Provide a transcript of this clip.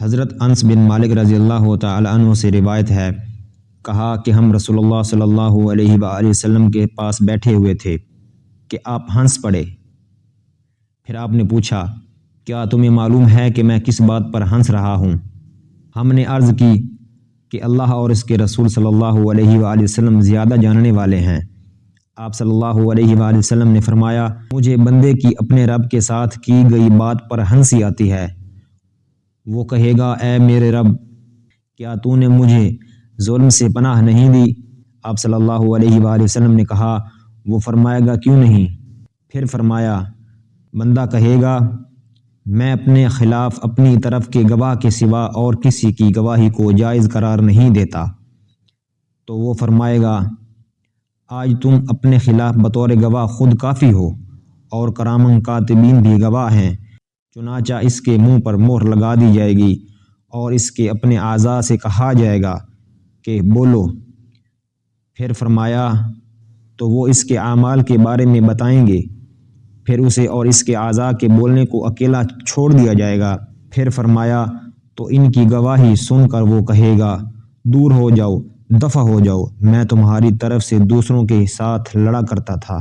حضرت انس بن مالک رضی اللہ تعالی عنہ سے روایت ہے، کہا کہ ہم رسول اللہ صلی اللہ علیہ وآلہ وسلم کے پاس بیٹھے ہوئے تھے کہ آپ ہنس پڑے۔ پھر آپ نے پوچھا، کیا تمہیں معلوم ہے کہ میں کس بات پر ہنس رہا ہوں؟ ہم نے عرض کی کہ اللہ اور اس کے رسول صلی اللہ علیہ وآلہ وسلم زیادہ جاننے والے ہیں۔ آپ صلی اللہ علیہ وآلہ وسلم نے فرمایا، مجھے بندے کی اپنے رب کے ساتھ کی گئی بات پر ہنسی آتی ہے۔ وہ کہے گا، اے میرے رب، کیا تو نے مجھے ظلم سے پناہ نہیں دی؟ آپ صلی اللہ علیہ وآلہ وسلم نے کہا، وہ فرمائے گا، کیوں نہیں؟ پھر فرمایا، بندہ کہے گا، میں اپنے خلاف اپنی طرف کے گواہ کے سوا اور کسی کی گواہی کو جائز قرار نہیں دیتا۔ تو وہ فرمائے گا، آج تم اپنے خلاف بطور گواہ خود کافی ہو، اور کرامن کاتبین بھی گواہ ہیں۔ چنانچہ اس کے منہ پر مہر لگا دی جائے گی اور اس کے اپنے اعضاء سے کہا جائے گا کہ بولو۔ پھر فرمایا، تو وہ اس کے اعمال کے بارے میں بتائیں گے۔ پھر اسے اور اس کے اعضاء کے بولنے کو اکیلا چھوڑ دیا جائے گا۔ پھر فرمایا، تو ان کی گواہی سن کر وہ کہے گا، دور ہو جاؤ، دفع ہو جاؤ، میں تمہاری طرف سے دوسروں کے ساتھ لڑا کرتا تھا۔